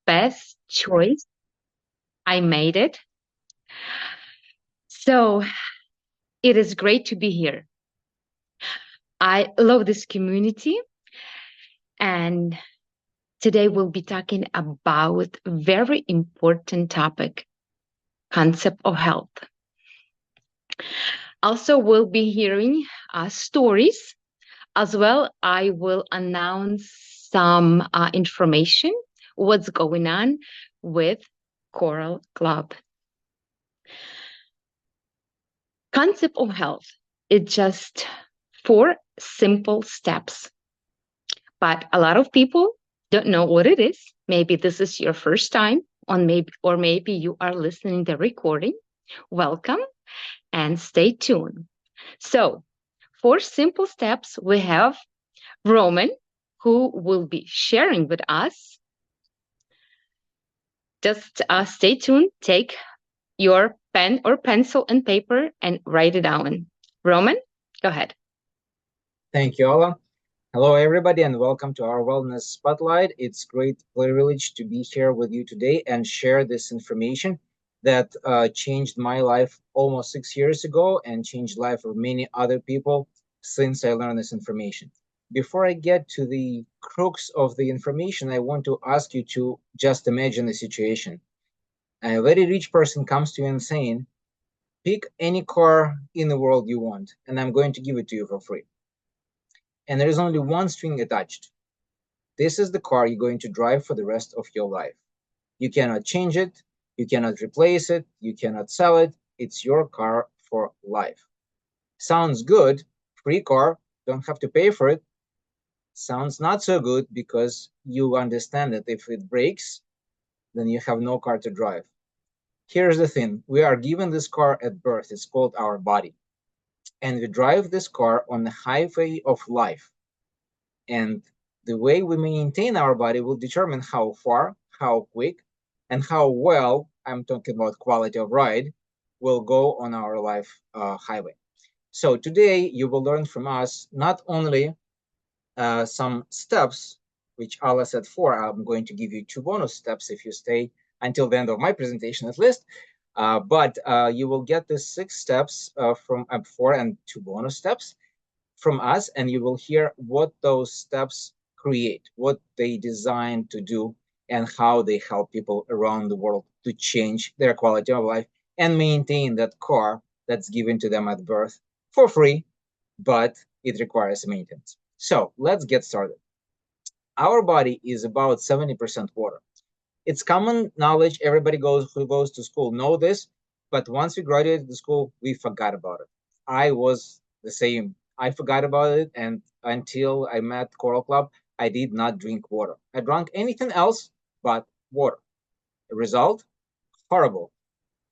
best choice. I made it. So it is great to be here. I love this community. And today we'll be talking about a very important topic, concept of health. Also, we'll be hearing stories as well. I will announce some information, what's going on with Coral Club. Concept of health is just 4 simple steps, but a lot of people don't know what it is. Maybe this is your first time or maybe you are listening to the recording. Welcome and stay tuned. So, 4 simple steps. We have Roman, who will be sharing with us. Just stay tuned. Take your pen or pencil and paper and write it down. Roman, go ahead. Thank you, Ola. Hello, everybody, and welcome to our Wellness Spotlight. It's great privilege to be here with you today and share this information that changed my life almost 6 years ago and changed life of many other people since I learned this information. Before I get to the crux of the information, I want to ask you to just imagine the situation. A very rich person comes to you and saying, pick any car in the world you want, and I'm going to give it to you for free. And there is only one string attached. This is the car you're going to drive for the rest of your life. You cannot change it, you cannot replace it, you cannot sell it. It's your car for life. Sounds good, free car, don't have to pay for it. Sounds not so good because you understand that if it breaks, then you have no car to drive. Here's the thing, we are given this car at birth, it's called our body. And we drive this car on the highway of life. And the way we maintain our body will determine how far, how quick, and how well, I'm talking about quality of ride, will go on our life highway. So today you will learn from us not only some steps, which Ala said 4, I'm going to give you 2 bonus steps if you stay until the end of my presentation at least. But you will get the 6 steps from 4 and 2 bonus steps from us, and you will hear what those steps create, what they design to do, and how they help people around the world to change their quality of life and maintain that car that's given to them at birth for free, but it requires maintenance. So let's get started. Our body is about 70% water. It's common knowledge, everybody who goes to school know this, but once we graduated the school, we forgot about it. I was the same. I forgot about it, and until I met Coral Club, I did not drink water. I drank anything else but water. The result? Horrible.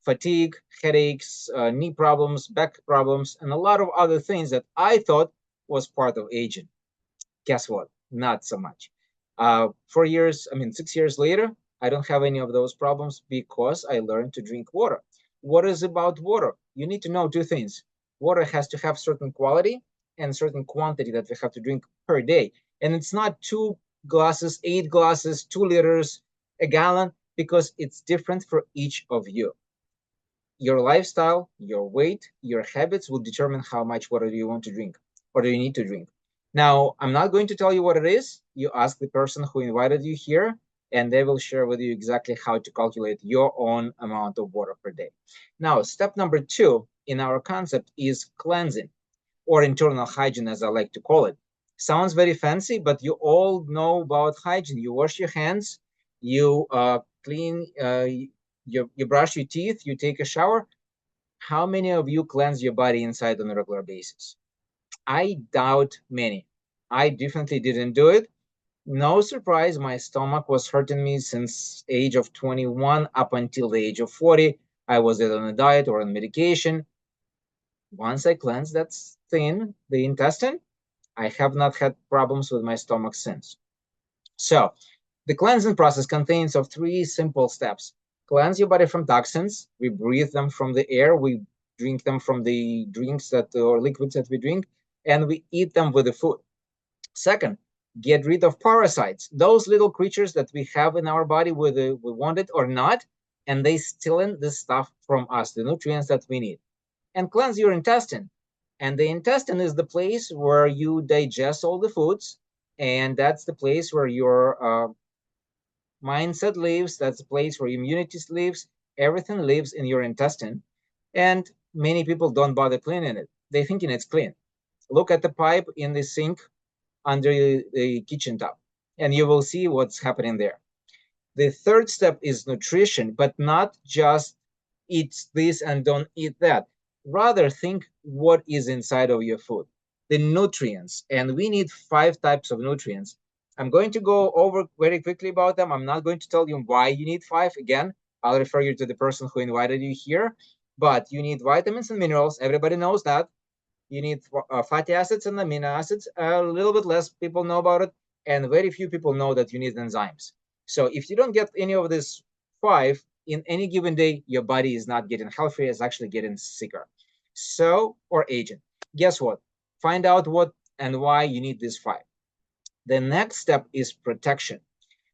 Fatigue, headaches, knee problems, back problems, and a lot of other things that I thought was part of aging. Guess what? Not so much. 6 years later, I don't have any of those problems because I learned to drink water. What is about water? You need to know 2 things. Water has to have certain quality and certain quantity that we have to drink per day. And it's not 2 glasses, 8 glasses, 2 liters, a gallon, because it's different for each of you. Your lifestyle, your weight, your habits will determine how much water do you want to drink or do you need to drink. Now, I'm not going to tell you what it is. You ask the person who invited you here, and they will share with you exactly how to calculate your own amount of water per day. Now, step number 2 in our concept is cleansing, or internal hygiene, as I like to call it. Sounds very fancy, but you all know about hygiene. You wash your hands, you clean, you brush your teeth, you take a shower. How many of you cleanse your body inside on a regular basis? I doubt many. I definitely didn't do it. No surprise, my stomach was hurting me since age of 21 up until the age of 40. I was either on a diet or on medication. Once I cleansed that thing, the intestine, I have not had problems with my stomach since. So the cleansing process contains of 3 simple steps. Cleanse your body from toxins. We breathe them from the air. We drink them from the drinks or liquids that we drink, and we eat them with the food. Second, get rid of parasites, those little creatures that we have in our body, whether we want it or not, and they stealing this stuff from us, the nutrients that we need. And cleanse your intestine. And the intestine is the place where you digest all the foods, and that's the place where your mindset lives. That's the place where immunity lives. Everything lives in your intestine. And many people don't bother cleaning it. They thinking it's clean. Look at the pipe in the sink under the kitchen tap, and you will see what's happening there. The third step is nutrition, but not just eat this and don't eat that. Rather, think what is inside of your food, the nutrients. And we need 5 types of nutrients. I'm going to go over very quickly about them. I'm not going to tell you why you need 5. Again, I'll refer you to the person who invited you here. But you need vitamins and minerals. Everybody knows that. You need fatty acids and amino acids. A little bit less people know about it, and very few people know that you need enzymes. So if you don't get any of these 5 in any given day, your body is not getting healthier, it's actually getting sicker. So, or aging. Guess what? Find out what and why you need these 5. The next step is protection.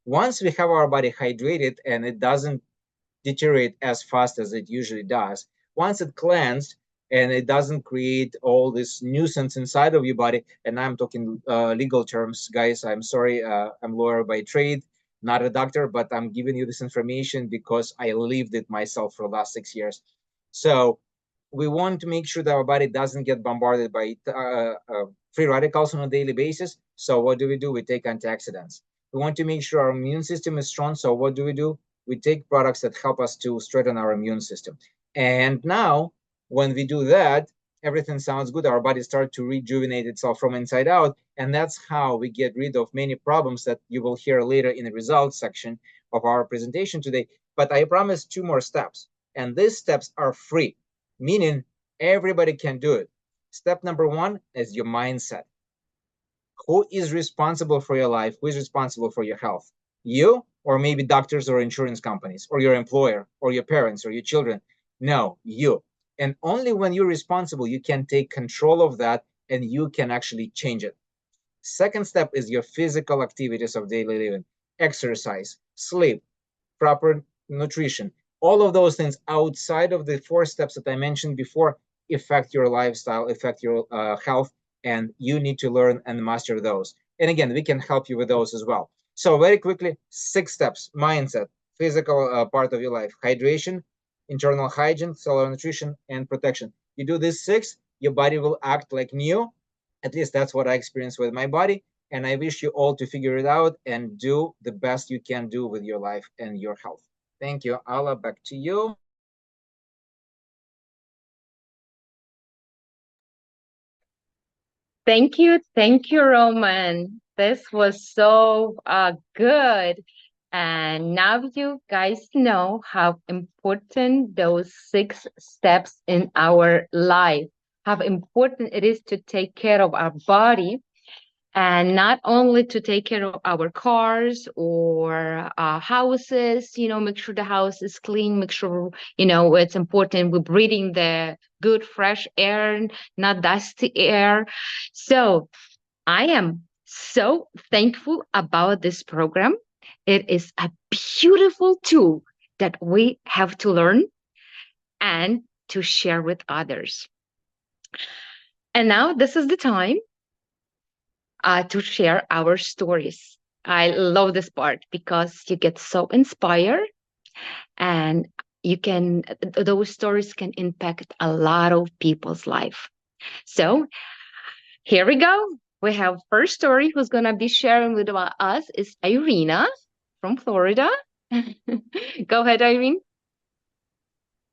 Once we have our body hydrated and it doesn't deteriorate as fast as it usually does, once it cleansed and it doesn't create all this nuisance inside of your body, and I'm talking legal terms, guys, I'm sorry, I'm a lawyer by trade, not a doctor, but I'm giving you this information because I lived it myself for the last 6 years. So we want to make sure that our body doesn't get bombarded by free radicals on a daily basis. So what do? We take antioxidants. We want to make sure our immune system is strong. So what do? We take products that help us to strengthen our immune system. And now, when we do that, everything sounds good. Our body starts to rejuvenate itself from inside out. And that's how we get rid of many problems that you will hear later in the results section of our presentation today. But I promise 2 more steps. And these steps are free, meaning everybody can do it. Step number 1 is your mindset. Who is responsible for your life? Who is responsible for your health? You, or maybe doctors or insurance companies, or your employer, or your parents, or your children? No, you. And only when you're responsible, you can take control of that and you can actually change it. Second step is your physical activities of daily living, exercise, sleep, proper nutrition. All of those things outside of the 4 steps that I mentioned before affect your lifestyle, affect your health, and you need to learn and master those. And again, we can help you with those as well. So very quickly, 6 steps: mindset, physical part of your life, hydration, internal hygiene, cellular nutrition, and protection. You do these 6, your body will act like new. At least that's what I experienced with my body. And I wish you all to figure it out and do the best you can do with your life and your health. Thank you. Alla, back to you. Thank you. Thank you, Roman. This was so good. And now you guys know how important those 6 steps in our life, how important it is to take care of our body, and not only to take care of our cars or houses, make sure the house is clean, make sure, it's important we're breathing the good, fresh air, not dusty air. So I am so thankful about this program. It is a beautiful tool that we have to learn and to share with others. And now this is the time to share our stories. I love this part because you get so inspired and those stories can impact a lot of people's life. So here we go. We have first story who's going to be sharing with us is Irene from Florida. Go ahead, Irene.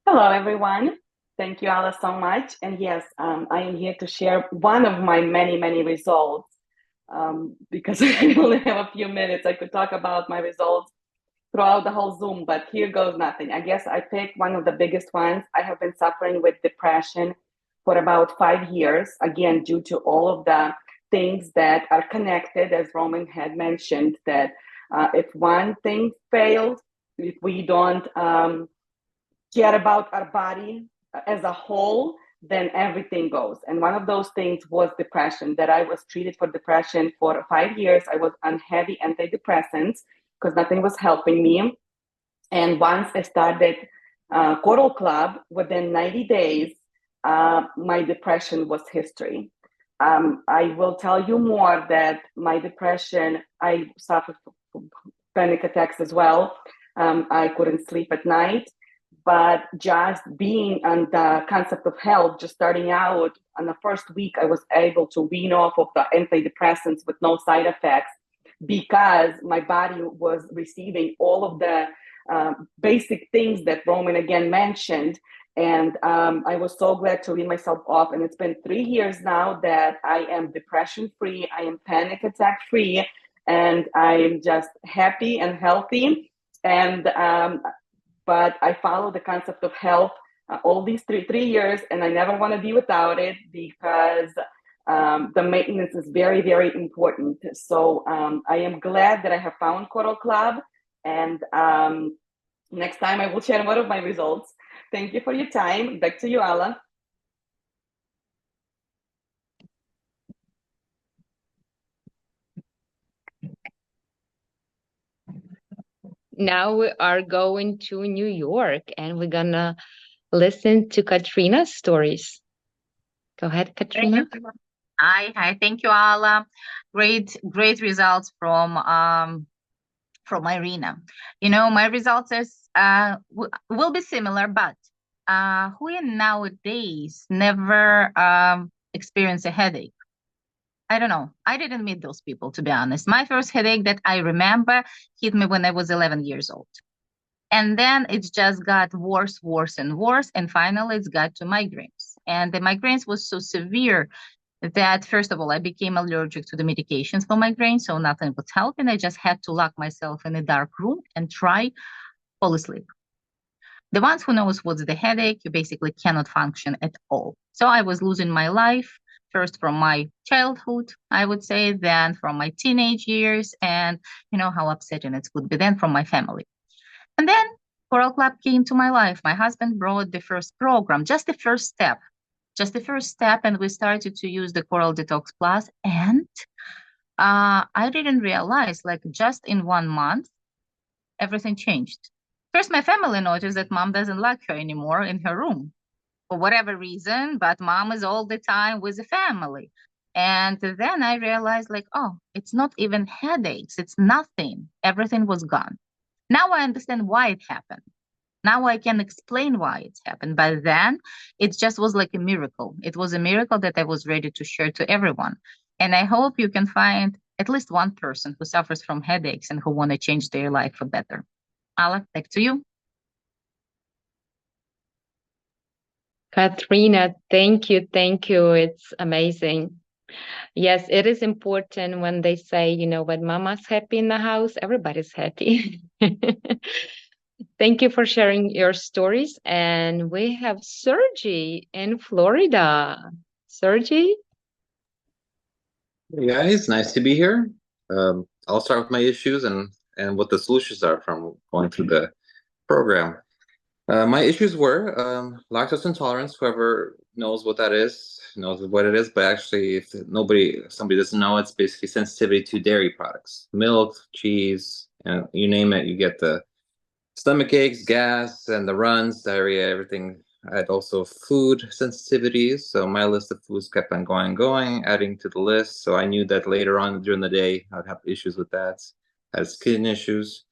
Hello, everyone. Thank you, Alice, so much. And yes, I am here to share one of my many, many results. Because I only have a few minutes, I could talk about my results throughout the whole Zoom, but here goes nothing. I guess I picked one of the biggest ones. I have been suffering with depression for about 5 years, again, due to all of the things that are connected, as Roman had mentioned, that if one thing failed, if we don't care about our body as a whole, then everything goes. And one of those things was depression, that I was treated for depression for 5 years. I was on heavy antidepressants because nothing was helping me. And once I started Coral Club, within 90 days, my depression was history. I will tell you more that my depression, I suffered from panic attacks as well. I couldn't sleep at night, but just being on the concept of health, just starting out on the first week, I was able to wean off of the antidepressants with no side effects because my body was receiving all of the basic things that Roman again mentioned. And I was so glad to wean myself off. And it's been 3 years now that I am depression free, I am panic attack free, and I'm just happy and healthy. And but I follow the concept of health all these three years, and I never want to be without it because the maintenance is very, very important. So I am glad that I have found Coral Club, and next time I will share more of my results. Thank you for your time. Back to you, Ala. Now we are going to New York and we're gonna listen to Katrina's stories. Go ahead, Katrina. Hi. Thank you, Ala. Great results from Irene. You know, my results will be similar, but who nowadays never experience a headache? I don't know. I didn't meet those people, to be honest. My first headache that I remember hit me when I was 11 years old. And then it just got worse, and worse. And finally, it's got to migraines. And the migraines was so severe that, first of all, I became allergic to the medications for migraine. So nothing was helping. I just had to lock myself in a dark room and try fall asleep. The ones who knows what's the headache, you basically cannot function at all. So I was losing my life. First from my childhood, I would say, then from my teenage years, and you know how upsetting it would be, then from my family. And then Coral Club came to my life. My husband brought the first program, just the first step, and we started to use the Coral Detox Plus, and I didn't realize, like, just in 1 month, everything changed. First, my family noticed that mom doesn't like her anymore in her room, for whatever reason, but mom is all the time with the family. And then I realized, like, oh, it's not even headaches. It's nothing. Everything was gone. Now I understand why it happened. Now I can explain why it's happened. But then it just was like a miracle. It was a miracle that I was ready to share to everyone. And I hope you can find at least one person who suffers from headaches and who want to change their life for better. Ala, back to you. Katrina, thank you. It's amazing. Yes, it is important when they say, you know, when mama's happy in the house, everybody's happy. Thank you for sharing your stories. And we have Sergi in Florida. Sergi? Hey guys, nice to be here. I'll start with my issues and what the solutions are from going through the program. My issues were lactose intolerance. Whoever knows what that is knows what it is, but actually, if somebody doesn't know, it's basically sensitivity to dairy products, milk, cheese, and you name it. You get the stomach aches, gas, and the runs, diarrhea, everything. I had also food sensitivities, so my list of foods kept on going, adding to the list. So I knew that later on during the day, I'd have issues with that. I had skin issues,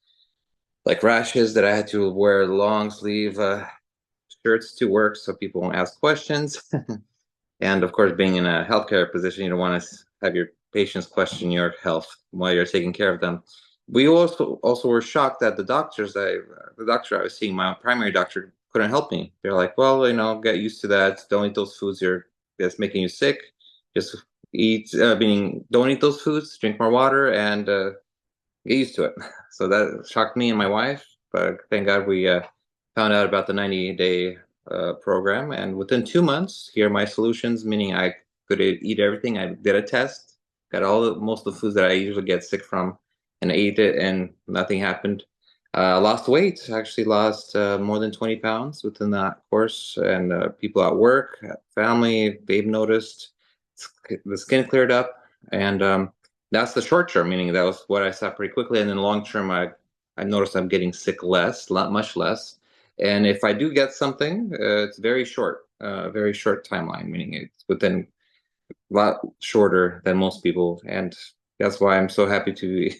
like rashes, that I had to wear long sleeve shirts to work so people won't ask questions. And of course, being in a healthcare position, you don't want to have your patients question your health while you're taking care of them. We also were shocked that the doctor I was seeing, my primary doctor, couldn't help me. They're like, well, you know, get used to that. Don't eat those foods that's making you sick. Just don't eat those foods, drink more water, and get used to it. So that shocked me and my wife, but thank God we found out about the 90-day program. And within 2 months, here are my solutions, meaning I could eat everything. I did a test, got most of the foods that I usually get sick from, and I ate it, and nothing happened. Lost weight, actually lost more than 20 pounds within that course. And people at work, at family, they've noticed the skin cleared up. And that's the short term, meaning that was what I saw pretty quickly. And then long term, I noticed I'm getting sick less, much less. And if I do get something, it's very short timeline, meaning it's within a lot shorter than most people. And that's why I'm so happy to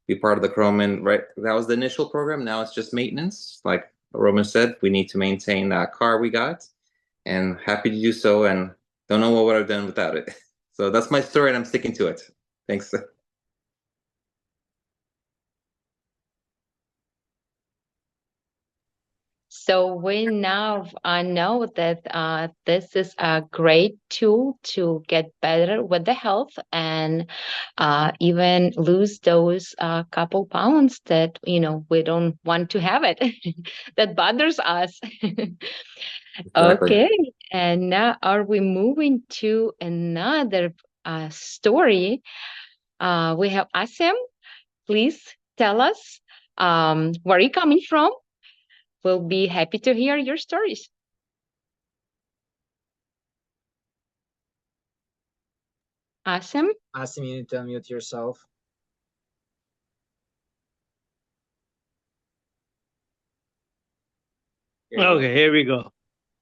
be part of the Roman, right? That was the initial program. Now it's just maintenance. Like Roman said, we need to maintain that car we got, and happy to do so. And don't know what would I've done without it. So that's my story, and I'm sticking to it. Thanks. So we now know that this is a great tool to get better with the health and even lose those couple pounds that we don't want to have it that bothers us. Exactly. Okay, and now are we moving to another story? We have Asim. Please tell us where are you coming from? We'll be happy to hear your stories. Asim? Asim, you need to unmute yourself. Okay, here we go.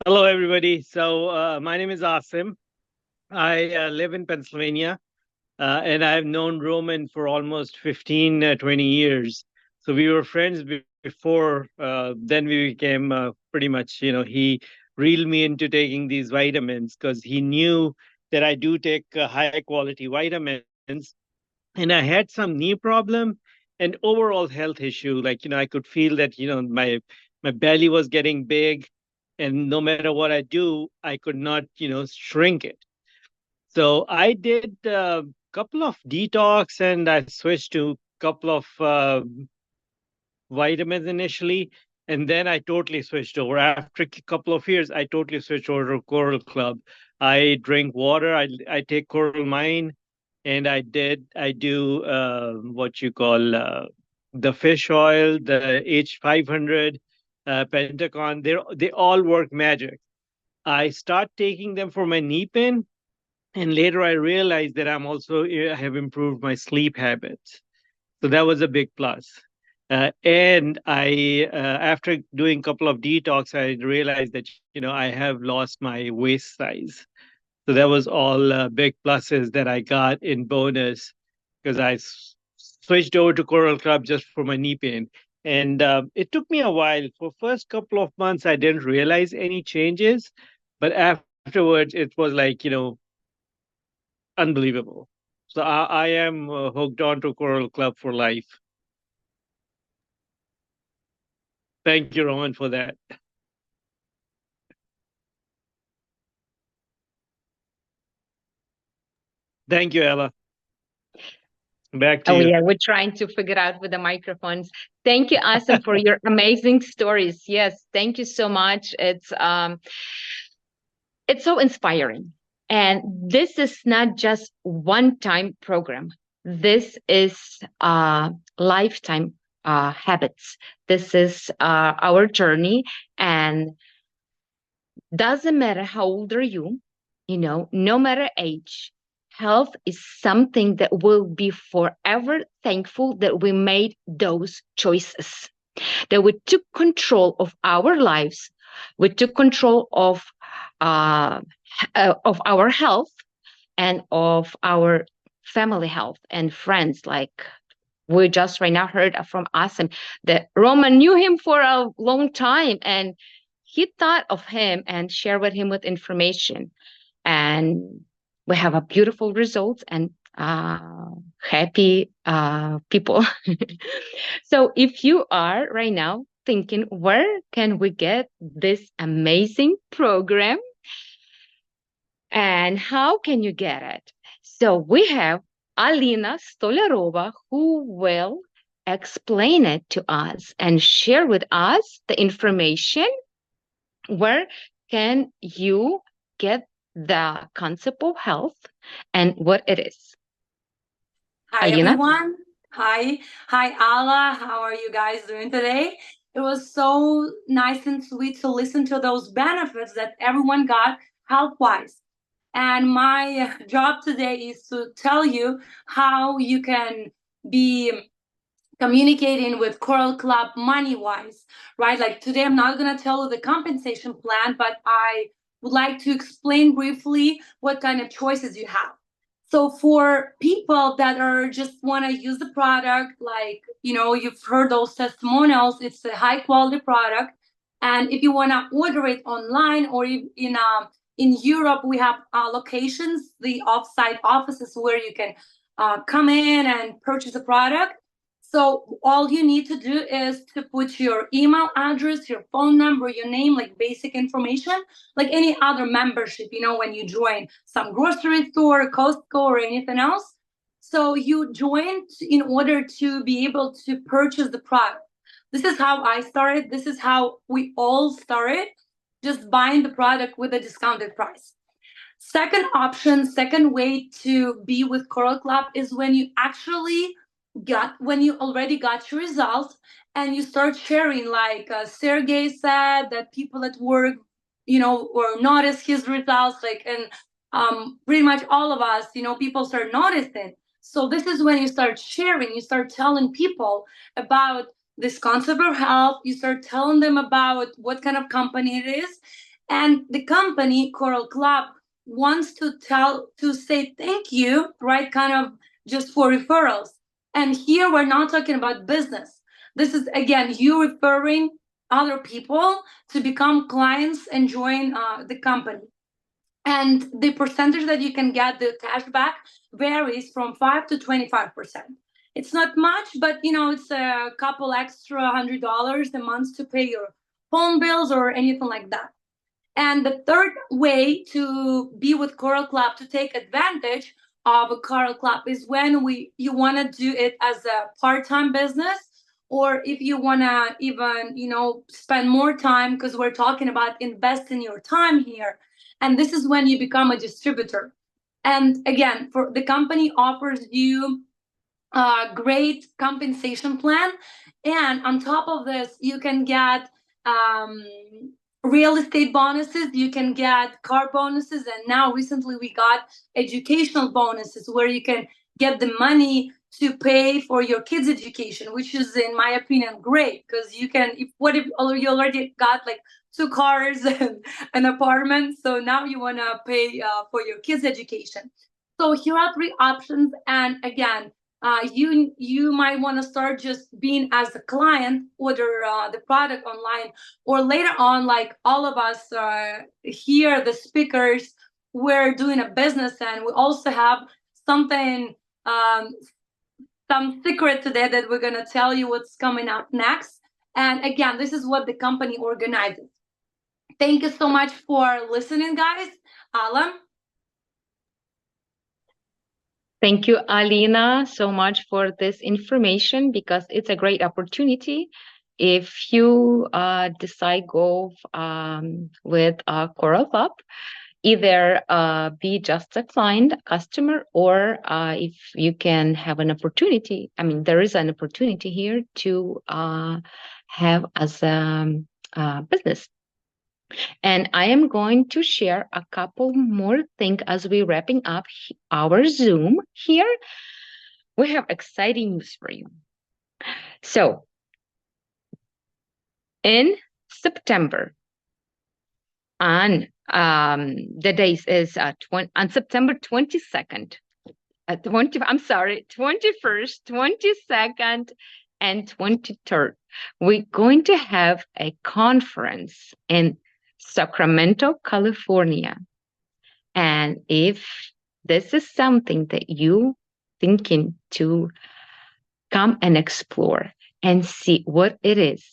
Hello, everybody. So my name is Asim. I live in Pennsylvania, and I've known Roman for almost 15, 20 years. So we were friends before. Then we became pretty much, he reeled me into taking these vitamins because he knew that I do take high quality vitamins. And I had some knee problem and overall health issue. Like, I could feel that, my belly was getting big, and no matter what I do, I could not, shrink it. So I did a couple of detox, and I switched to a couple of vitamins initially, and then I totally switched over. After a couple of years, I totally switched over to Coral Club. I drink water. I take Coral Mine, and I do what you call the fish oil, the H500, Pentacon. They all work magic. I start taking them for my knee pain, and later I realized that I have improved my sleep habits. So that was a big plus. And after doing a couple of detox, I realized that I have lost my waist size. So that was all big pluses that I got in bonus because switched over to Coral Club just for my knee pain. And it took me a while. For first couple of months, I didn't realize any changes, but afterwards, it was like unbelievable. So I am hooked on to Coral Club for life. Thank you, Roman, for that. Thank you, Ella. Back to you. Yeah, we're trying to figure out with the microphones. Thank you, Asim, for your amazing stories. Yes, thank you so much. It's so inspiring. And this is not just one-time program. This is lifetime habits. This is our journey, and doesn't matter how old are you, no matter age, health is something that we'll be forever thankful that we made those choices, that we took control of our lives, we took control of our health and of our family health and friends. Like we just right now heard from Asim that Roman knew him for a long time, and he thought of him and shared with him with information. And we have a beautiful result and happy people. So if you are right now thinking, where can we get this amazing program and how can you get it? So we have Alina Stolarova, who will explain it to us and share with us the information. Where can you get the concept of health and what it is? Hi, Alina? everyone. Hi, Ala. How are you guys doing today? It was so nice and sweet to listen to those benefits that everyone got health-wise. And my job today is to tell you how you can be communicating with Coral Club money-wise, right? Like today, I'm not going to tell you the compensation plan, but I would like to explain briefly what kind of choices you have. So for people that are just want to use the product, like, you know, you've heard those testimonials, it's a high quality product. And if you want to order it online or in Europe, we have locations, the offsite offices where you can come in and purchase a product. So all you need to do is to put your email address, your phone number, your name, like basic information, like any other membership, you know, when you join some grocery store, Costco, or anything else. So you join in order to be able to purchase the product. This is how I started. This is how we all started, just buying the product with a discounted price. Second option, second way to be with Coral Club is when you actually when you already got your results and you start sharing, like Sergey said, that people at work, you know, or notice his results, like, and pretty much all of us, you know, people start noticing. So this is when you start sharing, you start telling people about this concept of health, you start telling them about what kind of company it is. And the company, Coral Club, wants to say thank you, right? Kind of just for referrals. And here we're not talking about business. This is, again, you referring other people to become clients and join the company. And the percentage that you can get, the cashback, varies from 5 to 25%. It's not much, but you know, it's a couple extra $100 a month to pay your phone bills or anything like that. And the third way to be with Coral Club, to take advantage of a Coral Club, is when you want to do it as a part-time business, or if you want to even, you know, spend more time, because we're talking about investing your time here. And this is when you become a distributor. And again, for the company offers you a great compensation plan. And on top of this, you can get real estate bonuses, you can get car bonuses, and now recently we got educational bonuses where you can get the money to pay for your kids' education, which is, in my opinion, great, because you can, if you already got like 2 cars and an apartment, so now you want to pay for your kids' education. So here are 3 options. And again, you might want to start just being as a client, order the product online, or later on, like all of us here, the speakers, we're doing a business, and we also have something, some secret today that we're going to tell you what's coming up next. And again, this is what the company organizes. Thank you so much for listening, guys. Alan? Thank you, Alina, so much for this information, because it's a great opportunity. If you decide go with Coral Club, either be just a client, a customer, or if you can have an opportunity, I mean, there is an opportunity here to have as a business. And I am going to share a couple more things as we're wrapping up our Zoom here. We have exciting news for you. So in September, on the days is on September 22nd, 21st, 22nd, and 23rd, we're going to have a conference in Sacramento, California. And if this is something that you thinking to come and explore and see what it is,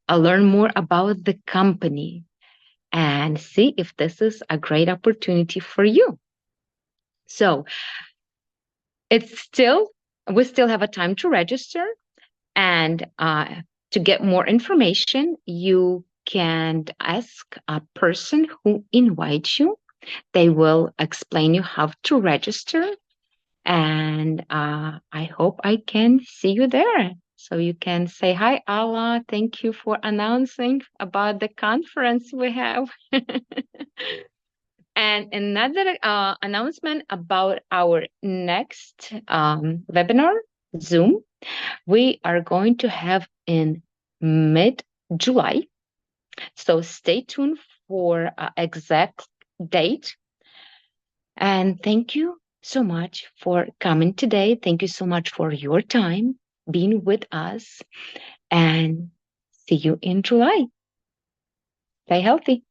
learn more about the company, and see if this is a great opportunity for you. So we still have a time to register, and to get more information, you can ask a person who invites you. They will explain you how to register, And I hope I can see you there. So you can say, hi, Allah. Thank you for announcing about the conference we have. And another announcement about our next webinar, Zoom, we are going to have in mid-July. So stay tuned for exact date. And thank you so much for coming today. Thank you so much for your time being with us. And see you in July. Stay healthy.